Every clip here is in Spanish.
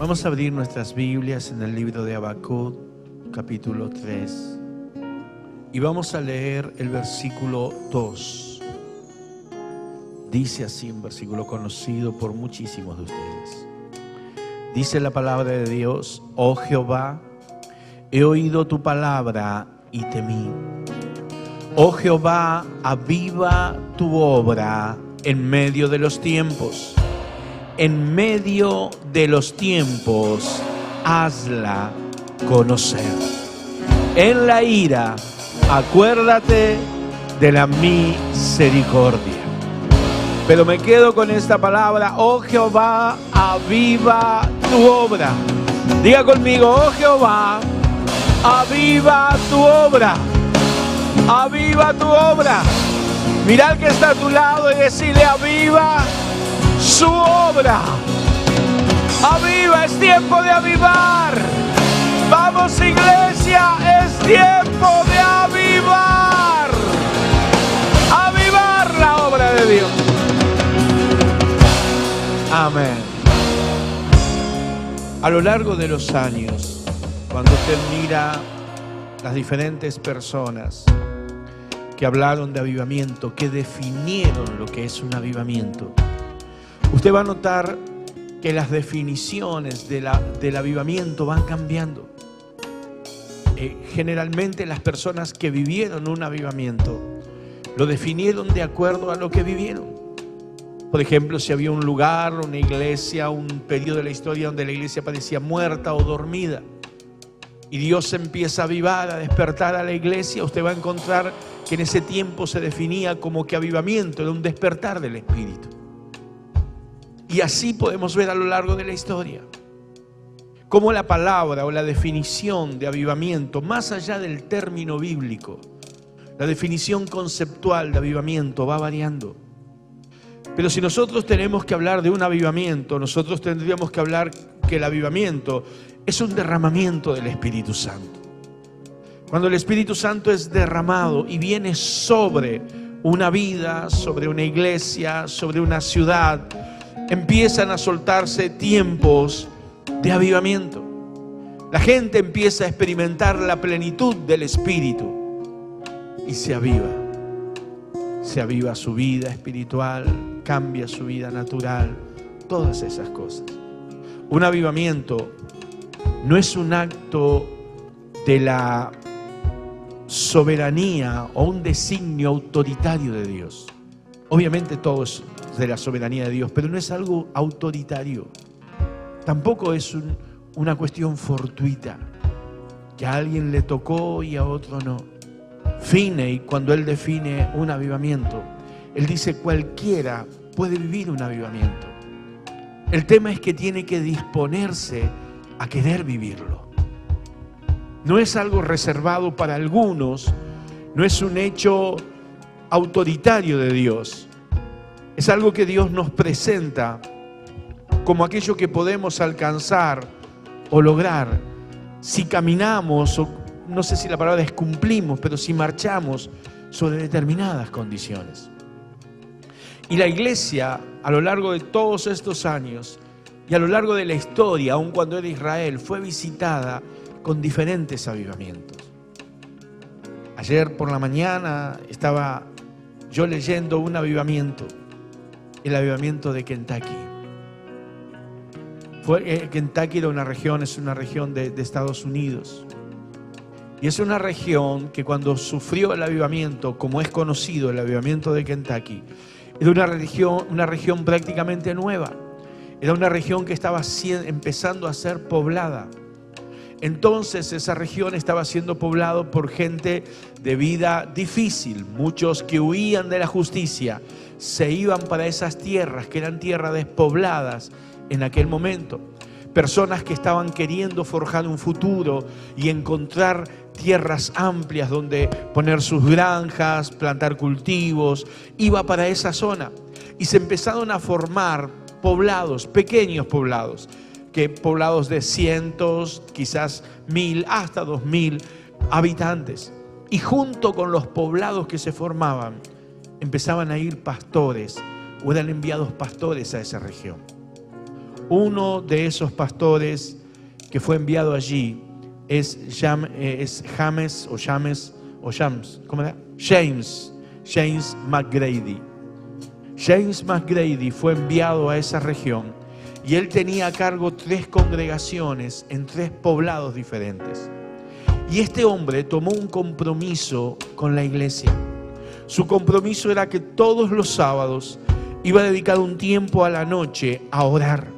Vamos a abrir nuestras Biblias en el libro de Habacuc, capítulo 3. Y vamos a leer el versículo 2. Dice así, un versículo conocido por muchísimos de ustedes. Dice la palabra de Dios: Oh Jehová, he oído tu palabra y temí. Oh Jehová, aviva tu obra en medio de los tiempos. En medio de los tiempos, hazla conocer. En la ira, acuérdate de la misericordia. Pero me quedo con esta palabra: oh Jehová, aviva tu obra. Diga conmigo: oh Jehová, aviva tu obra. Aviva tu obra. Mira al que está a tu lado y decirle: aviva su obra. Aviva, es tiempo de avivar. Vamos, iglesia, es tiempo de avivar. Avivar la obra de Dios. Amén. A lo largo de los años, cuando usted mira las diferentes personas que hablaron de avivamiento, que definieron lo que es un avivamiento, usted va a notar que las definiciones del avivamiento van cambiando. Generalmente las personas que vivieron un avivamiento lo definieron de acuerdo a lo que vivieron. Por ejemplo, si había un lugar, una iglesia, un periodo de la historia donde la iglesia parecía muerta o dormida, y Dios empieza a avivar, a despertar a la iglesia, usted va a encontrar que en ese tiempo se definía como que avivamiento era un despertar del Espíritu. Y así podemos ver a lo largo de la historia cómo la palabra o la definición de avivamiento, más allá del término bíblico, la definición conceptual de avivamiento va variando. Pero si nosotros tenemos que hablar de un avivamiento, nosotros tendríamos que hablar que el avivamiento es un derramamiento del Espíritu Santo. Cuando el Espíritu Santo es derramado y viene sobre una vida, sobre una iglesia, sobre una ciudad, empiezan a soltarse tiempos de avivamiento. La gente empieza a experimentar la plenitud del Espíritu y se aviva. Se aviva su vida espiritual, cambia su vida natural, todas esas cosas. Un avivamiento no es un acto de la soberanía o un designio autoritario de Dios. Obviamente todo es de la soberanía de Dios, pero no es algo autoritario. Tampoco es una cuestión fortuita, que a alguien le tocó y a otro no. Finney, cuando él define un avivamiento, él dice: cualquiera puede vivir un avivamiento. El tema es que tiene que disponerse a querer vivirlo. No es algo reservado para algunos, no es un hecho autoritario de Dios. Es algo que Dios nos presenta como aquello que podemos alcanzar o lograr si caminamos, o no sé si la palabra es cumplimos, pero si marchamos sobre determinadas condiciones. Y la iglesia, a lo largo de todos estos años y a lo largo de la historia, aun cuando era Israel, fue visitada con diferentes avivamientos. Ayer por la mañana estaba yo leyendo un avivamiento, el avivamiento de Kentucky. Kentucky era es una región de Estados Unidos. Y es una región que cuando sufrió el avivamiento, como es conocido el avivamiento de Kentucky, era una región prácticamente nueva. Era una región que estaba empezando a ser poblada. Entonces esa región estaba siendo poblada por gente de vida difícil. Muchos que huían de la justicia se iban para esas tierras que eran tierras despobladas en aquel momento. Personas que estaban queriendo forjar un futuro y encontrar tierras amplias donde poner sus granjas, plantar cultivos, iba para esa zona. Y se empezaron a formar poblados, pequeños poblados, poblados de cientos, quizás 1000, hasta 2000 habitantes. Y junto con los poblados que se formaban, empezaban a ir pastores, o eran enviados pastores a esa región. Uno de esos pastores que fue enviado allí es James McGrady. James McGrady fue enviado a esa región y él tenía a cargo 3 congregaciones en 3 poblados diferentes. Y este hombre tomó un compromiso con la iglesia. Su compromiso era que todos los sábados iba a dedicar un tiempo a la noche a orar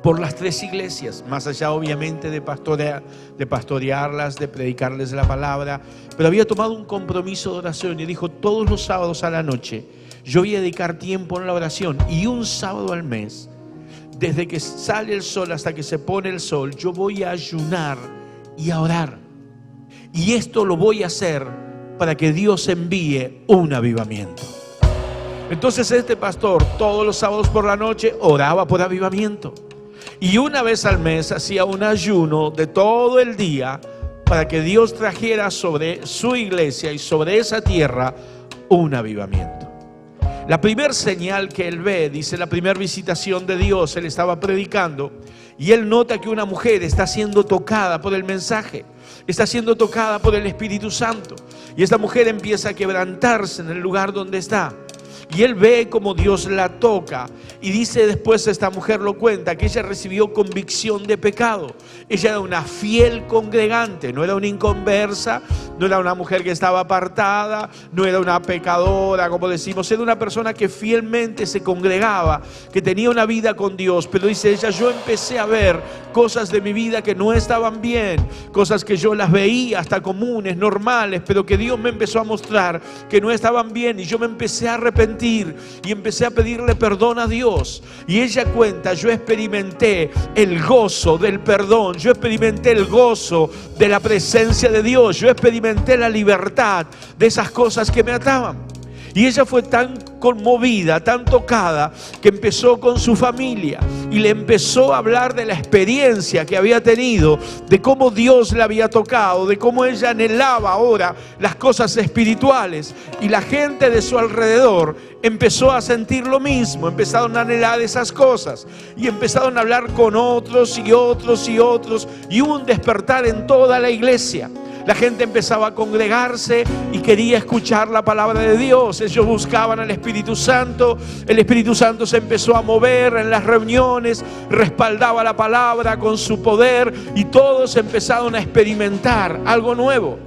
por las 3 iglesias, más allá obviamente de pastorearlas, de predicarles la palabra, pero había tomado un compromiso de oración y dijo: todos los sábados a la noche yo voy a dedicar tiempo en la oración, y un sábado al mes, desde que sale el sol hasta que se pone el sol, yo voy a ayunar y a orar. Y esto lo voy a hacer para que Dios envíe un avivamiento. Entonces este pastor todos los sábados por la noche oraba por avivamiento. Y una vez al mes hacía un ayuno de todo el día para que Dios trajera sobre su iglesia y sobre esa tierra un avivamiento. La primera señal que él ve, dice, la primera visitación de Dios, él estaba predicando y él nota que una mujer está siendo tocada por el mensaje, está siendo tocada por el Espíritu Santo, y esta mujer empieza a quebrantarse en el lugar donde está. Y él ve como Dios la toca. Y dice después, esta mujer lo cuenta, que ella recibió convicción de pecado. Ella era una fiel congregante, no era una inconversa, no era una mujer que estaba apartada, no era una pecadora, como decimos. Era una persona que fielmente se congregaba, que tenía una vida con Dios. Pero dice ella: yo empecé a ver cosas de mi vida que no estaban bien, cosas que yo las veía hasta comunes, normales, pero que Dios me empezó a mostrar que no estaban bien, y yo me empecé a arrepentir y empecé a pedirle perdón a Dios. Y ella cuenta: yo experimenté el gozo del perdón, yo experimenté el gozo de la presencia de Dios, yo experimenté la libertad de esas cosas que me ataban. Y ella fue tan conmovida, tan tocada, que empezó con su familia y le empezó a hablar de la experiencia que había tenido, de cómo Dios la había tocado, de cómo ella anhelaba ahora las cosas espirituales. Y la gente de su alrededor empezó a sentir lo mismo, empezaron a anhelar esas cosas y empezaron a hablar con otros y otros y otros, y hubo un despertar en toda la iglesia. La gente empezaba a congregarse y quería escuchar la palabra de Dios. Ellos buscaban al Espíritu Santo. El Espíritu Santo se empezó a mover en las reuniones, respaldaba la palabra con su poder, y todos empezaron a experimentar algo nuevo.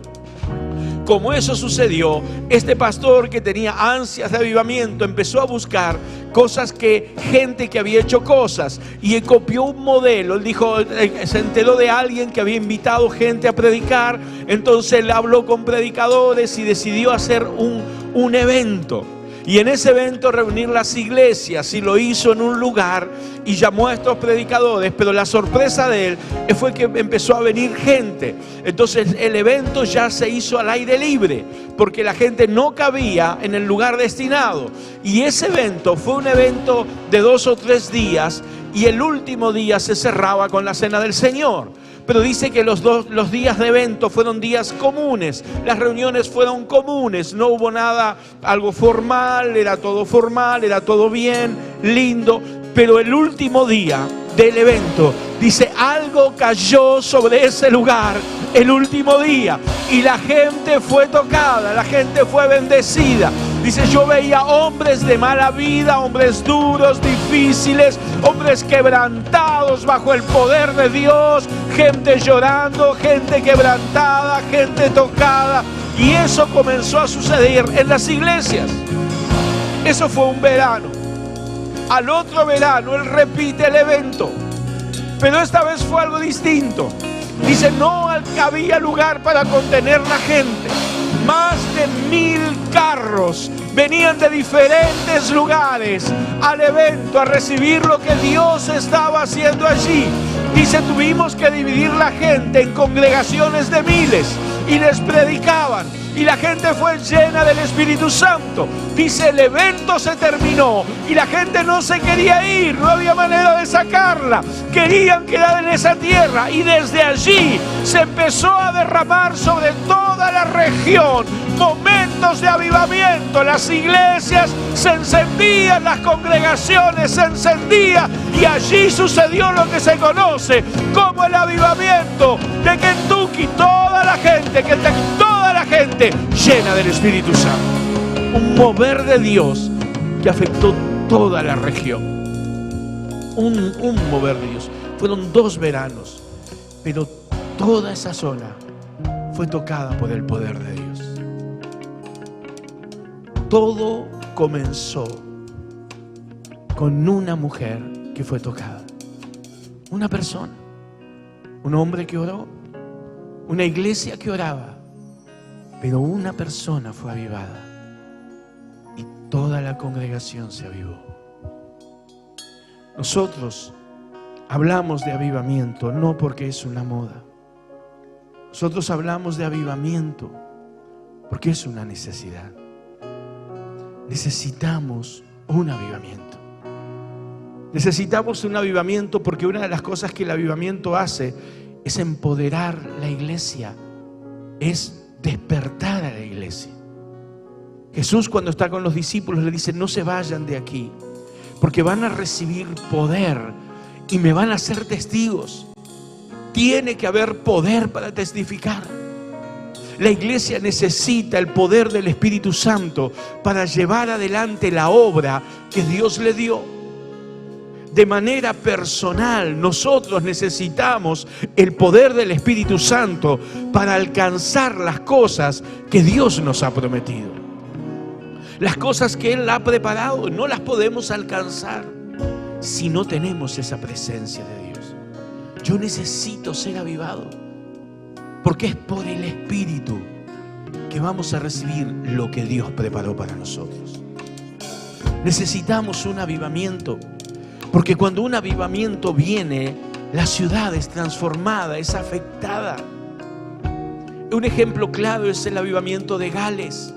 Como eso sucedió, este pastor, que tenía ansias de avivamiento, empezó a buscar cosas gente que había hecho cosas, y copió un modelo. Él dijo, se enteró de alguien que había invitado gente a predicar, entonces él habló con predicadores y decidió hacer un evento. Y en ese evento reunir las iglesias, y lo hizo en un lugar y llamó a estos predicadores. Pero la sorpresa de él fue que empezó a venir gente. Entonces el evento ya se hizo al aire libre, porque la gente no cabía en el lugar destinado. Y ese evento fue un evento de 2 o 3 días, y el último día se cerraba con la cena del Señor. Pero dice que los días de evento fueron días comunes, las reuniones fueron comunes, no hubo nada, algo formal, era todo bien, lindo. Pero el último día del evento, dice, algo cayó sobre ese lugar el último día, y la gente fue tocada, la gente fue bendecida. Dice, yo veía hombres de mala vida, hombres duros, difíciles, hombres quebrantados bajo el poder de Dios, gente llorando, gente quebrantada, gente tocada. Y eso comenzó a suceder en las iglesias. Eso fue un verano. Al otro verano él repite el evento, pero esta vez fue algo distinto. Dice, no había lugar para contener la gente. Más de 1000 carros venían de diferentes lugares al evento a recibir lo que Dios estaba haciendo allí. Dice, tuvimos que dividir la gente en congregaciones de miles y les predicaban, y la gente fue llena del Espíritu Santo. Dice, el evento se terminó y la gente no se quería ir, no había manera de sacarla, querían quedar en esa tierra, y desde allí se empezó a derramar sobre toda la región momento momentos de avivamiento, las iglesias se encendían, las congregaciones se encendían, y allí sucedió lo que se conoce como el avivamiento de Kentucky. Toda la gente llena del Espíritu Santo. Un mover de Dios que afectó toda la región. Un mover de Dios. Fueron 2 veranos, pero toda esa zona fue tocada por el poder de Dios. Todo comenzó con una mujer que fue tocada. Una persona, un hombre que oró, una iglesia que oraba, pero una persona fue avivada y toda la congregación se avivó. Nosotros hablamos de avivamiento no porque es una moda. Nosotros hablamos de avivamiento porque es una necesidad. Necesitamos un avivamiento. Necesitamos un avivamiento porque una de las cosas que el avivamiento hace es empoderar la iglesia, es despertar a la iglesia. Jesús, cuando está con los discípulos, le dice: no se vayan de aquí, porque van a recibir poder y me van a ser testigos. Tiene que haber poder para testificar. La iglesia necesita el poder del Espíritu Santo para llevar adelante la obra que Dios le dio. De manera personal, nosotros necesitamos el poder del Espíritu Santo para alcanzar las cosas que Dios nos ha prometido. Las cosas que Él ha preparado no las podemos alcanzar si no tenemos esa presencia de Dios. Yo necesito ser avivado, porque es por el Espíritu que vamos a recibir lo que Dios preparó para nosotros. Necesitamos un avivamiento, porque cuando un avivamiento viene, la ciudad es transformada, es afectada. Un ejemplo claro es el avivamiento de Gales.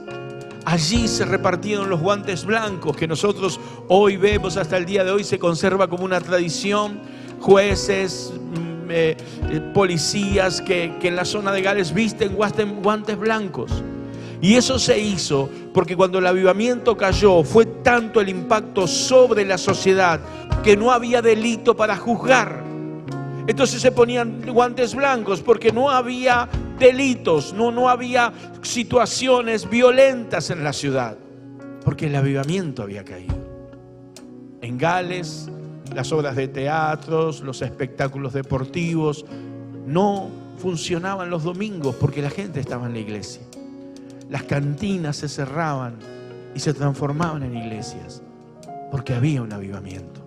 Allí se repartieron los guantes blancos que nosotros hoy vemos, hasta el día de hoy se conserva como una tradición. Jueces, policías que en la zona de Gales visten guantes blancos. Y eso se hizo porque cuando el avivamiento cayó, fue tanto el impacto sobre la sociedad que no había delito para juzgar. Entonces se ponían guantes blancos porque no había delitos, no había situaciones violentas en la ciudad, porque el avivamiento había caído. En Gales, las obras de teatros, los espectáculos deportivos no funcionaban los domingos porque la gente estaba en la iglesia. Las cantinas se cerraban y se transformaban en iglesias porque había un avivamiento.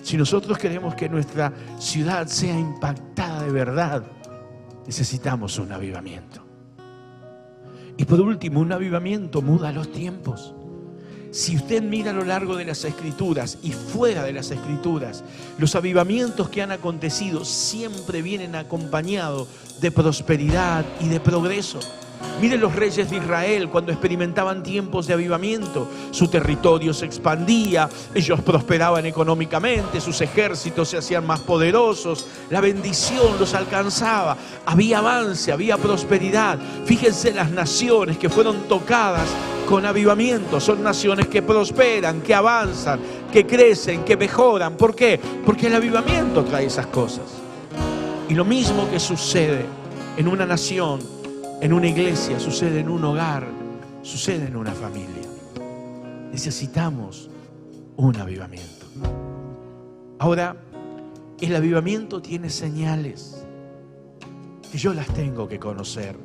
Si nosotros queremos que nuestra ciudad sea impactada de verdad, necesitamos un avivamiento. Y por último, un avivamiento muda los tiempos. Si usted mira a lo largo de las Escrituras y fuera de las Escrituras, los avivamientos que han acontecido siempre vienen acompañados de prosperidad y de progreso. Miren los reyes de Israel cuando experimentaban tiempos de avivamiento. Su territorio se expandía, ellos prosperaban económicamente, sus ejércitos se hacían más poderosos, la bendición los alcanzaba, había avance, había prosperidad. Fíjense las naciones que fueron tocadas con avivamiento, son naciones que prosperan, que avanzan, que crecen, que mejoran. ¿Por qué? Porque el avivamiento trae esas cosas. Y lo mismo que sucede en una nación, en una iglesia, sucede en un hogar, sucede en una familia. Necesitamos un avivamiento. Ahora, el avivamiento tiene señales que yo las tengo que conocer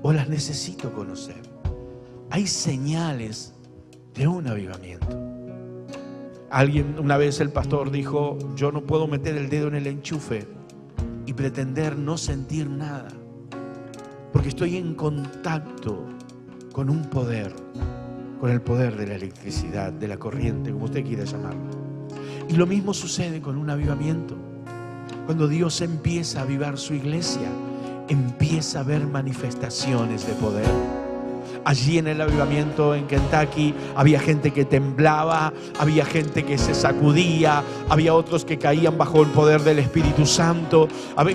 o las necesito conocer. Hay señales de un avivamiento. Una vez el pastor dijo: yo no puedo meter el dedo en el enchufe y pretender no sentir nada, porque estoy en contacto con un poder, con el poder de la electricidad, de la corriente, como usted quiera llamarlo. Y lo mismo sucede con un avivamiento. Cuando Dios empieza a avivar su iglesia, empieza a haber manifestaciones de poder. Allí en el avivamiento en Kentucky había gente que temblaba, había gente que se sacudía, había otros que caían bajo el poder del Espíritu Santo.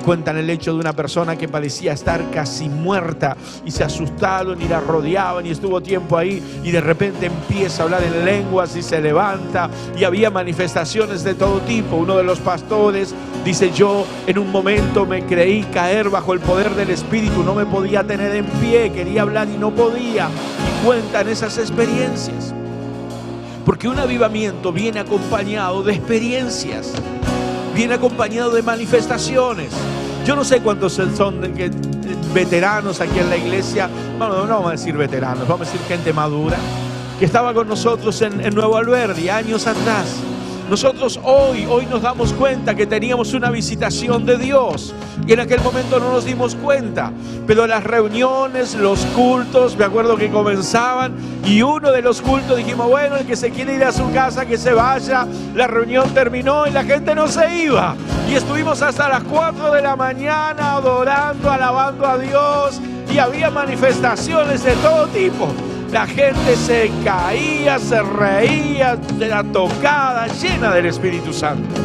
Cuentan el hecho de una persona que parecía estar casi muerta y se asustaron y la rodeaban y estuvo tiempo ahí, y de repente empieza a hablar en lenguas y se levanta, y había manifestaciones de todo tipo. Uno de los pastores dice: yo en un momento me creí caer bajo el poder del Espíritu, no me podía tener en pie, quería hablar y no podía. Y cuentan esas experiencias, porque un avivamiento viene acompañado de experiencias, viene acompañado de manifestaciones. Yo no sé cuántos son veteranos aquí en la iglesia. Bueno, no vamos a decir veteranos, vamos a decir gente madura que estaba con nosotros en Nuevo Alberdi años atrás. Nosotros hoy nos damos cuenta que teníamos una visitación de Dios, y en aquel momento no nos dimos cuenta. Pero las reuniones, los cultos, me acuerdo que comenzaban, y uno de los cultos dijimos: bueno, el que se quiere ir a su casa, que se vaya. La reunión terminó y la gente no se iba, y estuvimos hasta las 4 de la mañana adorando, alabando a Dios, y había manifestaciones de todo tipo. La gente se caía, se reía, era tocada, llena del Espíritu Santo.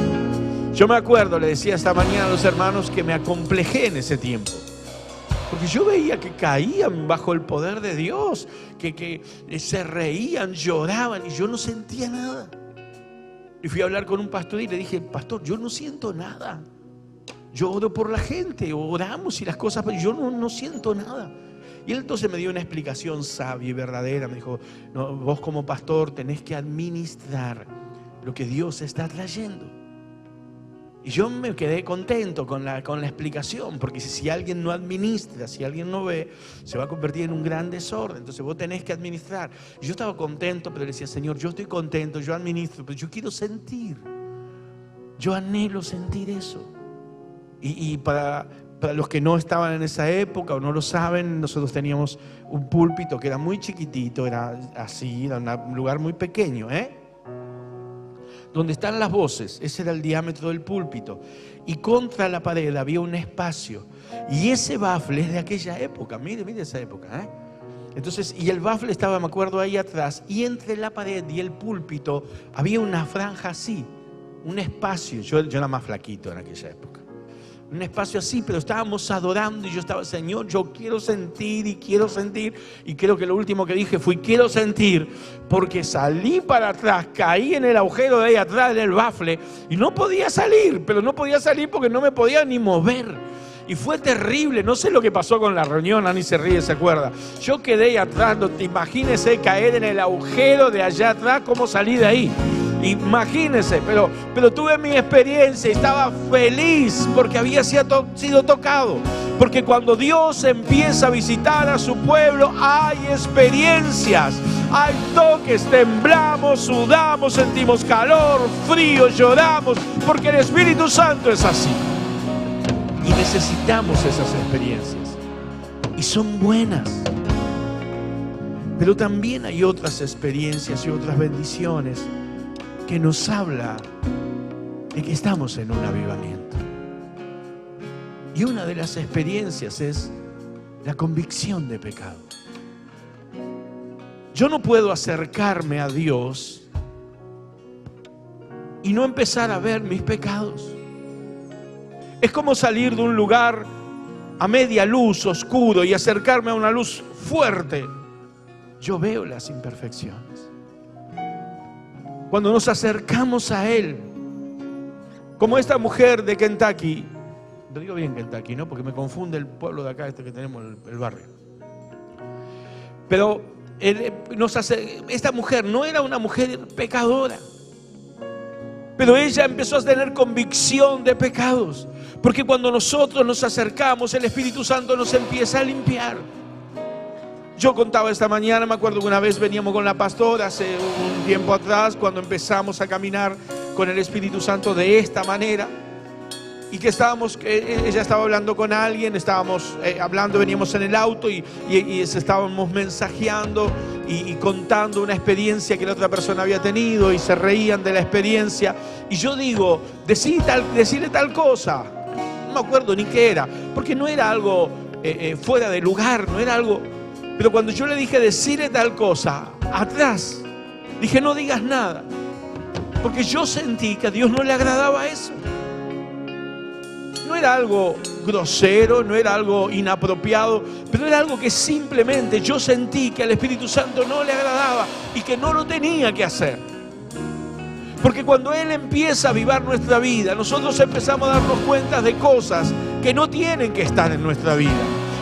Yo me acuerdo, le decía esta mañana a los hermanos, que me acomplejé en ese tiempo, porque yo veía que caían bajo el poder de Dios, que se reían, lloraban, y yo no sentía nada. Y fui a hablar con un pastor y le dije: pastor, yo no siento nada. Yo oro por la gente, oramos y las cosas, pero yo no siento nada. Y él entonces me dio una explicación sabia y verdadera. Me dijo: no, vos como pastor tenés que administrar lo que Dios está trayendo. Y yo me quedé contento con la explicación, porque si alguien no administra, si alguien no ve, se va a convertir en un gran desorden. Entonces vos tenés que administrar. Y yo estaba contento, pero le decía: Señor, yo estoy contento, yo administro, pero yo quiero sentir. Yo anhelo sentir eso. Y para los que no estaban en esa época o no lo saben, nosotros teníamos un púlpito que era muy chiquitito, era así, era un lugar muy pequeño, donde están las voces. Ese era el diámetro del púlpito, y contra la pared había un espacio, y ese bafle es de aquella época. Mire esa época, Entonces, y el bafle estaba, me acuerdo, ahí atrás, y entre la pared y el púlpito había una franja así, un espacio. Yo era más flaquito en aquella época. Un espacio así, pero estábamos adorando, y yo estaba: Señor, yo quiero sentir, y creo que lo último que dije fue: quiero sentir, porque salí para atrás, caí en el agujero de ahí atrás del bafle, y no podía salir, pero no podía salir porque no me podía ni mover. Y fue terrible. No sé lo que pasó con la reunión. Ani se ríe, se acuerda. Yo quedé ahí atrás. Imagínese caer en el agujero de allá atrás, cómo salí de ahí. Imagínense, pero tuve mi experiencia y estaba feliz porque había sido tocado. Porque cuando Dios empieza a visitar a su pueblo, hay experiencias, hay toques, temblamos, sudamos, sentimos calor, frío, lloramos, porque el Espíritu Santo es así. Y necesitamos esas experiencias, y son buenas. Pero también hay otras experiencias y otras bendiciones que nos habla de que estamos en un avivamiento. Y una de las experiencias es la convicción de pecado. Yo no puedo acercarme a Dios y no empezar a ver mis pecados. Es como salir de un lugar a media luz, oscuro, y acercarme a una luz fuerte. Yo veo las imperfecciones. Cuando nos acercamos a Él, como esta mujer de Kentucky, lo digo bien Kentucky, ¿no? Porque me confunde el pueblo de acá, que tenemos, el barrio. Pero esta mujer no era una mujer pecadora, pero ella empezó a tener convicción de pecados, porque cuando nosotros nos acercamos, el Espíritu Santo nos empieza a limpiar. Yo contaba esta mañana, me acuerdo que una vez veníamos con la pastora hace un tiempo atrás, cuando empezamos a caminar con el Espíritu Santo de esta manera, y que ella estaba hablando con alguien, estábamos hablando, veníamos en el auto y estábamos mensajeando y contando una experiencia que la otra persona había tenido, y se reían de la experiencia, y yo digo: decirle tal cosa. No me acuerdo ni qué era, porque no era algo fuera de lugar, no era algo. Pero cuando yo le dije decirle tal cosa, atrás, dije no digas nada. Porque yo sentí que a Dios no le agradaba eso. No era algo grosero, no era algo inapropiado, pero era algo que simplemente yo sentí que al Espíritu Santo no le agradaba y que no lo tenía que hacer. Porque cuando Él empieza a avivar nuestra vida, nosotros empezamos a darnos cuenta de cosas que no tienen que estar en nuestra vida.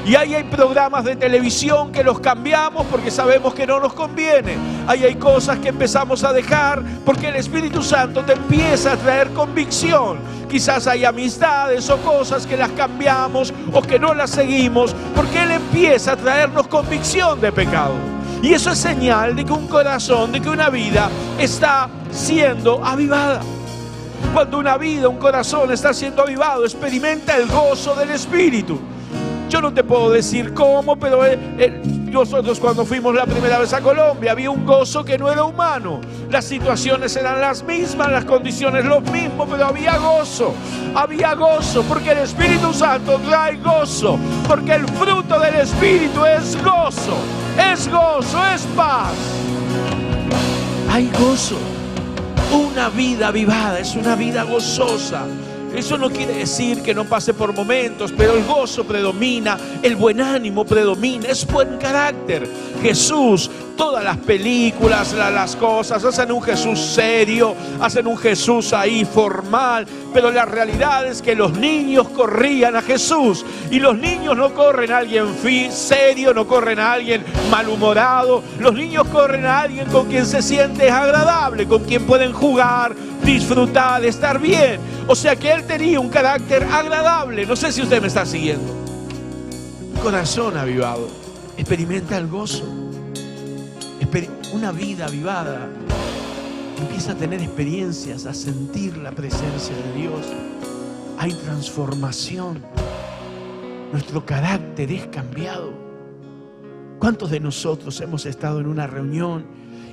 Y ahí hay programas de televisión que los cambiamos porque sabemos que no nos conviene. Ahí hay cosas que empezamos a dejar porque el Espíritu Santo te empieza a traer convicción. Quizás hay amistades o cosas que las cambiamos o que no las seguimos porque Él empieza a traernos convicción de pecado. Y eso es señal de que un corazón, de que una vida está siendo avivada. Cuando una vida, un corazón está siendo avivado, experimenta el gozo del Espíritu. Yo no te puedo decir cómo, pero nosotros cuando fuimos la primera vez a Colombia había un gozo que no era humano. Las situaciones eran las mismas, las condiciones los mismos, pero había gozo. Había gozo porque el Espíritu Santo trae gozo. Porque el fruto del Espíritu es gozo, es paz. Hay gozo. Una vida avivada es una vida gozosa. Eso no quiere decir que no pase por momentos, pero el gozo predomina, el buen ánimo predomina, es buen carácter. Jesús, todas las películas, las cosas, hacen un Jesús serio, hacen un Jesús ahí formal, pero la realidad es que los niños corrían a Jesús. Y los niños no corren a alguien serio, no corren a alguien malhumorado. Los niños corren a alguien con quien se siente agradable, con quien pueden jugar, disfrutar, estar bien. O sea que Él tenía un carácter agradable. No sé si usted me está siguiendo. Un corazón avivado experimenta el gozo. Una vida avivada empieza a tener experiencias, a sentir la presencia de Dios. Hay transformación. Nuestro carácter es cambiado. ¿Cuántos de nosotros hemos estado en una reunión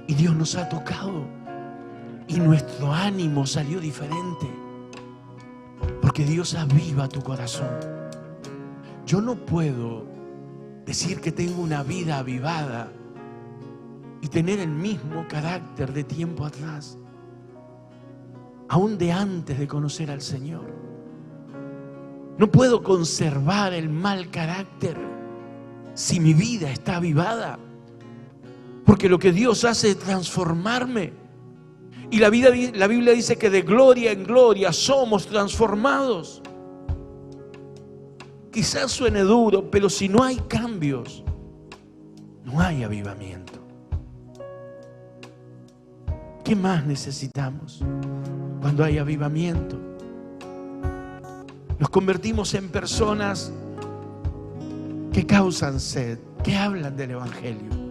y Dios nos ha tocado y nuestro ánimo salió diferente? Porque Dios aviva tu corazón. Yo no puedo decir que tengo una vida avivada y tener el mismo carácter de tiempo atrás, aún de antes de conocer al Señor. No puedo conservar el mal carácter si mi vida está avivada, porque lo que Dios hace es transformarme. Y la Biblia dice que de gloria en gloria somos transformados. Quizás suene duro, pero si no hay cambios, no hay avivamiento. ¿Qué más necesitamos cuando hay avivamiento? Nos convertimos en personas que causan sed, que hablan del Evangelio.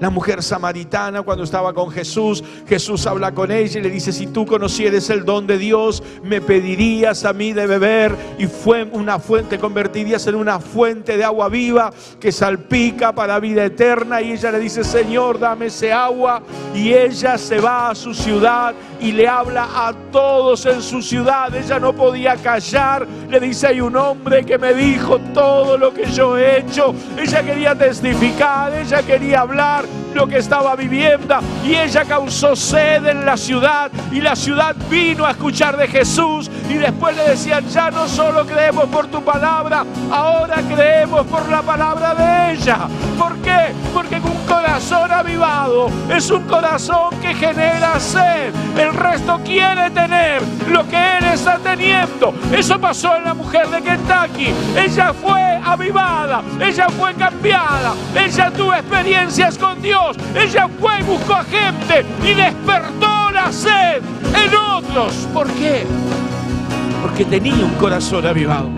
La mujer samaritana, cuando estaba con Jesús, Jesús habla con ella y le dice: si tú conocieres el don de Dios, me pedirías a mí de beber, y fue una fuente, te convertirías en una fuente de agua viva que salpica para vida eterna. Y ella le dice: Señor, dame ese agua. Y ella se va a su ciudad y le habla a todos en su ciudad. Ella no podía callar. Le dice: hay un hombre que me dijo todo lo que yo he hecho. Ella quería testificar, ella quería hablar lo que estaba viviendo, y ella causó sed en la ciudad, y la ciudad vino a escuchar de Jesús. Y después le decían: ya no solo creemos por tu palabra, ahora creemos por la palabra de ella. ¿Por qué? Porque un corazón avivado es un corazón que genera sed. El resto quiere tener lo que él está teniendo. Eso pasó en la mujer de Kentucky. Ella fue avivada, ella fue cambiada, ella tuvo experiencias con Dios, ella fue y buscó a gente y despertó la sed en otros. ¿Por qué? Porque tenía un corazón avivado.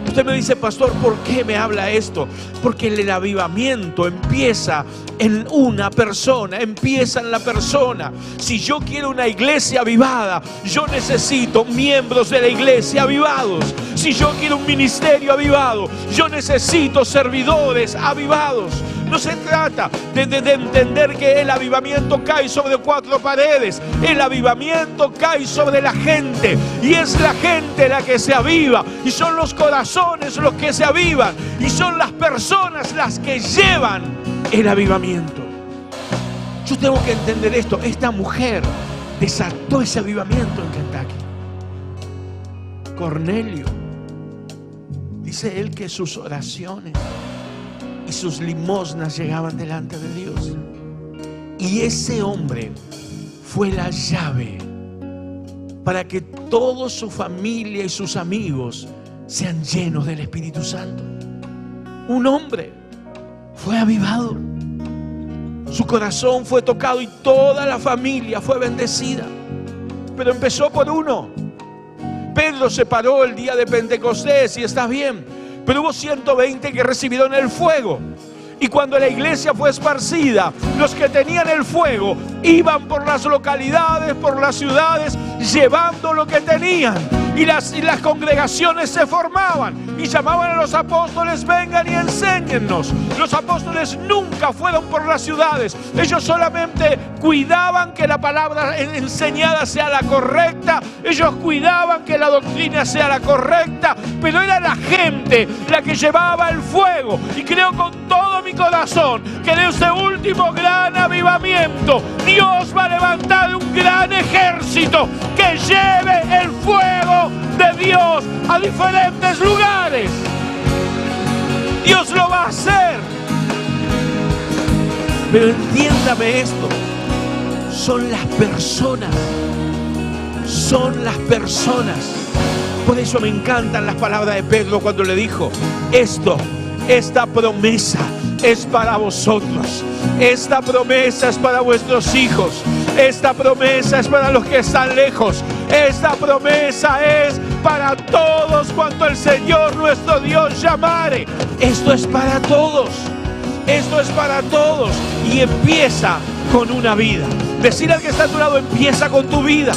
Usted me dice: pastor, ¿por qué me habla esto? Porque el avivamiento empieza en una persona, empieza en la persona. Si yo quiero una iglesia avivada, yo necesito miembros de la iglesia avivados. Si yo quiero un ministerio avivado, yo necesito servidores avivados. No se trata de entender que el avivamiento cae sobre 4 paredes. El avivamiento cae sobre la gente. Y es la gente la que se aviva. Y son los corazones los que se avivan. Y son las personas las que llevan el avivamiento. Yo tengo que entender esto. Esta mujer desató ese avivamiento en Kentucky. Cornelio, dice él que sus oraciones y sus limosnas llegaban delante de Dios. Y ese hombre fue la llave para que toda su familia y sus amigos sean llenos del Espíritu Santo. Un hombre fue avivado. Su corazón fue tocado y toda la familia fue bendecida. Pero empezó por uno. Pedro se paró el día de Pentecostés y está bien, pero hubo 120 que recibieron el fuego. Y cuando la iglesia fue esparcida, los que tenían el fuego iban por las localidades, por las ciudades, llevando lo que tenían. Y las congregaciones se formaban y llamaban a los apóstoles: vengan y enséñennos. Los apóstoles nunca fueron por las ciudades. Ellos solamente cuidaban que la palabra enseñada sea la correcta. Ellos cuidaban que la doctrina sea la correcta. Pero era la gente la que llevaba el fuego. Y creo con todo mi corazón que en este último gran avivamiento Dios va a levantar un gran ejército que lleve el fuego de Dios a diferentes lugares. Dios lo va a hacer. Pero entiéndame esto: son las personas. Son las personas. Por eso me encantan las palabras de Pedro cuando le dijo: esta promesa es para vosotros. Esta promesa es para vuestros hijos. Esta promesa es para los que están lejos. Esta promesa es para todos cuanto el Señor nuestro Dios llamare. Esto es para todos. Esto es para todos. Y empieza con una vida. Decir al que está a tu lado: empieza con tu vida.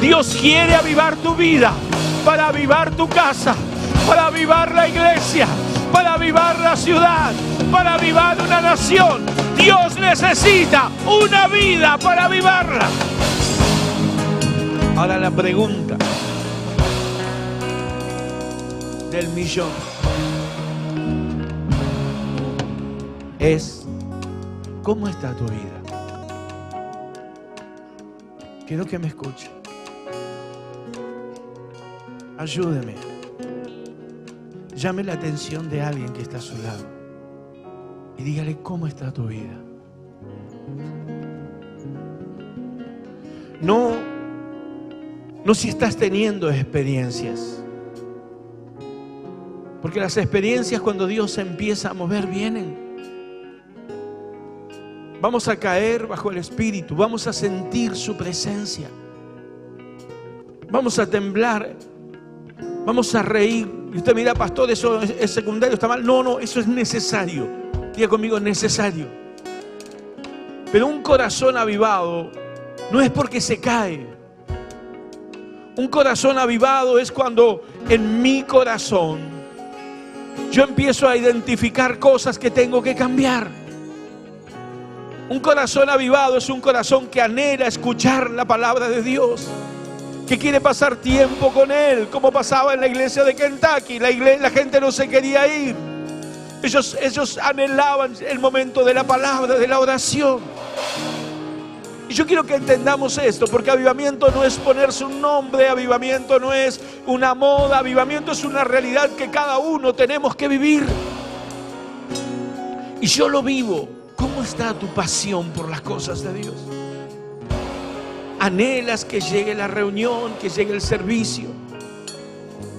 Dios quiere avivar tu vida, para avivar tu casa, para avivar la iglesia, para avivar la ciudad, para avivar una nación. Dios necesita una vida para avivarla. Ahora la pregunta del millón es: ¿cómo está tu vida? Quiero que me escuche. Ayúdeme. Llame la atención de alguien que está a su lado y dígale: ¿cómo está tu vida? No si estás teniendo experiencias, porque las experiencias, cuando Dios se empieza a mover, vienen. Vamos a caer bajo el Espíritu, vamos a sentir su presencia, vamos a temblar, vamos a reír. Y usted mira: pastor, eso es secundario, está mal. No, eso es necesario. Diga conmigo: necesario. Pero un corazón avivado no es porque se cae. Un corazón avivado es cuando en mi corazón yo empiezo a identificar cosas que tengo que cambiar. Un corazón avivado es un corazón que anhela escuchar la palabra de Dios, que quiere pasar tiempo con Él, como pasaba en la iglesia de Kentucky. La gente no se quería ir. Ellos anhelaban el momento de la palabra, de la oración. Y yo quiero que entendamos esto, porque avivamiento no es ponerse un nombre, avivamiento no es una moda, avivamiento es una realidad que cada uno tenemos que vivir. Y yo lo vivo. ¿Cómo está tu pasión por las cosas de Dios? Anhelas que llegue la reunión, que llegue el servicio.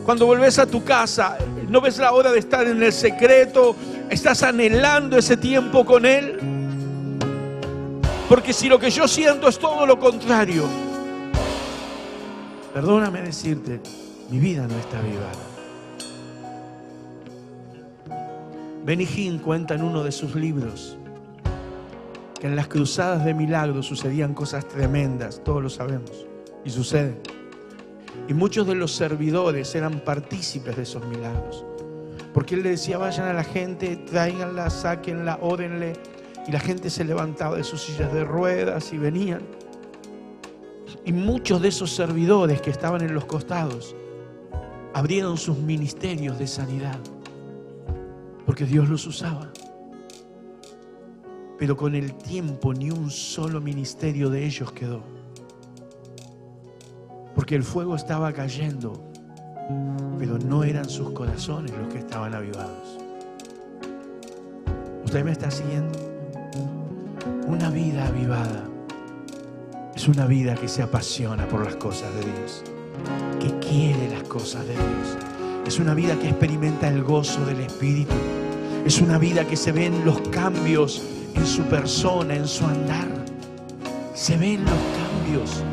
Cuando volvés a tu casa, no ves la hora de estar en el secreto. Estás anhelando ese tiempo con Él. Porque si lo que yo siento es todo lo contrario, perdóname decirte, mi vida no está avivada. Benny Hinn cuenta en uno de sus libros que en las cruzadas de milagros sucedían cosas tremendas, todos lo sabemos, y suceden. Y muchos de los servidores eran partícipes de esos milagros, Porque él le decía: vayan a la gente, tráiganla, sáquenla, órenle. Y la gente se levantaba de sus sillas de ruedas y venían. Y muchos de esos servidores que estaban en los costados abrieron sus ministerios de sanidad, porque Dios los usaba. Pero con el tiempo ni un solo ministerio de ellos quedó, porque el fuego estaba cayendo, pero no eran sus corazones los que estaban avivados. ¿Usted me está siguiendo? Una vida avivada es una vida que se apasiona por las cosas de Dios, que quiere las cosas de Dios. Es una vida que experimenta el gozo del Espíritu. Es una vida que se ven los cambios en su persona, en su andar. Se ven los cambios,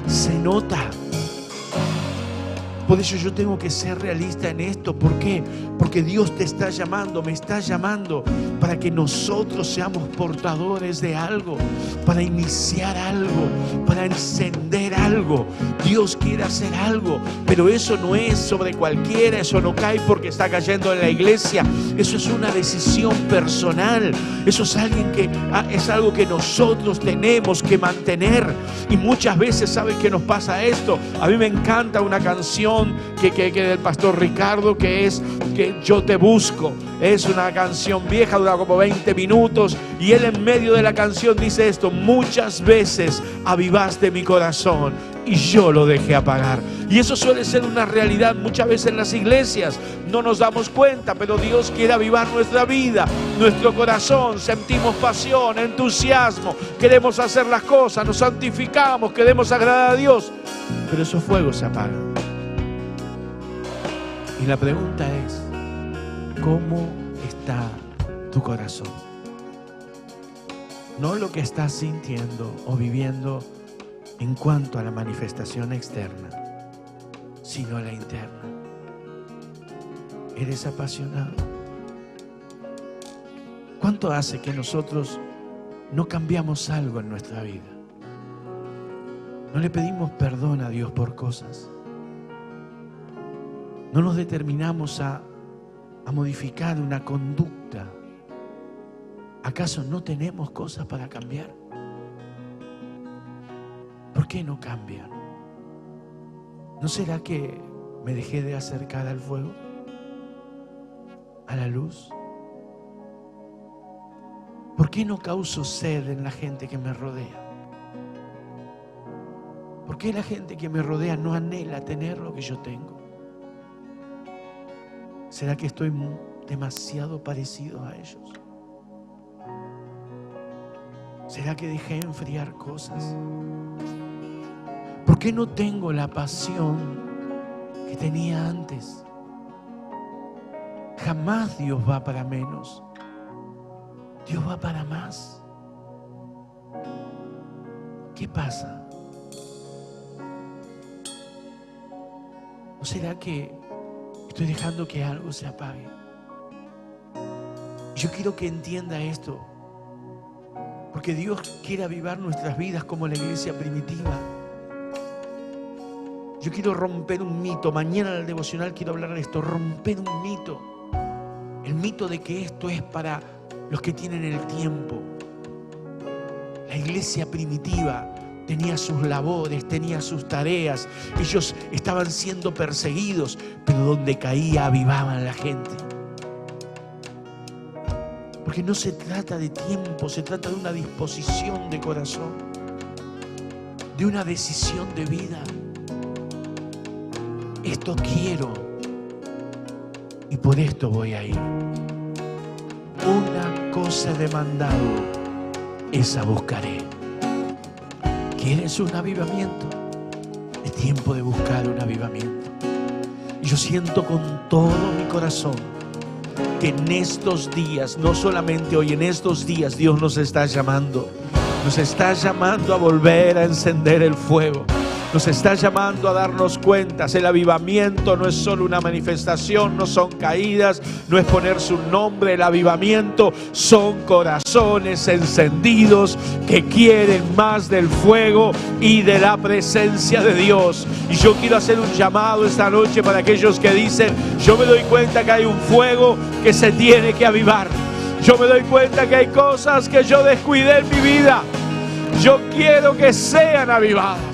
se nota. Por eso yo tengo que ser realista en esto. ¿Por qué? Porque Dios te está llamando, me está llamando para que nosotros seamos portadores de algo, para iniciar algo, para encender algo. Dios quiere hacer algo, pero eso no es sobre cualquiera, eso no cae porque está cayendo en la iglesia. Eso es una decisión personal. Eso es algo que nosotros tenemos que mantener. Y muchas veces, ¿saben qué nos pasa esto? A mí me encanta una canción que del pastor Ricardo, que es que Yo Te Busco. Es una canción vieja, dura como 20 minutos, y él en medio de la canción dice esto: muchas veces avivaste mi corazón y yo lo dejé apagar. Y eso suele ser una realidad muchas veces en las iglesias. No nos damos cuenta, pero Dios quiere avivar nuestra vida, nuestro corazón. Sentimos pasión, entusiasmo, queremos hacer las cosas, nos santificamos, queremos agradar a Dios, pero esos fuegos se apagan. Y la pregunta es: ¿cómo está tu corazón? No lo que estás sintiendo o viviendo en cuanto a la manifestación externa, sino a la interna. ¿Eres apasionado? ¿Cuánto hace que nosotros no cambiamos algo en nuestra vida? No le pedimos perdón a Dios por cosas. No nos determinamos a modificar una conducta. ¿Acaso no tenemos cosas para cambiar? ¿Por qué no cambian? ¿No será que me dejé de acercar al fuego? ¿A la luz? ¿Por qué no causo sed en la gente que me rodea? ¿Por qué la gente que me rodea no anhela tener lo que yo tengo? ¿Será que estoy demasiado parecido a ellos? ¿Será que dejé enfriar cosas? ¿Por qué no tengo la pasión que tenía antes? Jamás Dios va para menos. Dios va para más. ¿Qué pasa? ¿No será que estoy dejando que algo se apague? Yo quiero que entienda esto, porque Dios quiere avivar nuestras vidas como la iglesia primitiva. Yo quiero romper un mito. Mañana en el devocional quiero hablar de esto. Romper un mito. El mito de que esto es para los que tienen el tiempo. La iglesia primitiva tenía sus labores, tenía sus tareas. Ellos estaban siendo perseguidos, pero donde caía avivaban a la gente. Porque no se trata de tiempo, se trata de una disposición de corazón, de una decisión de vida. Esto quiero y por esto voy a ir. Una cosa he demandado, esa buscaré. ¿Quieres un avivamiento? Es tiempo de buscar un avivamiento. Y yo siento con todo mi corazón que en estos días, no solamente hoy, en estos días Dios nos está llamando. Nos está llamando a volver a encender el fuego. Nos está llamando a darnos cuentas. El avivamiento no es solo una manifestación, no son caídas, no es ponerse un nombre. El avivamiento son corazones encendidos que quieren más del fuego y de la presencia de Dios. Y yo quiero hacer un llamado esta noche para aquellos que dicen: yo me doy cuenta que hay un fuego que se tiene que avivar. Yo me doy cuenta que hay cosas que yo descuidé en mi vida. Yo quiero que sean avivadas.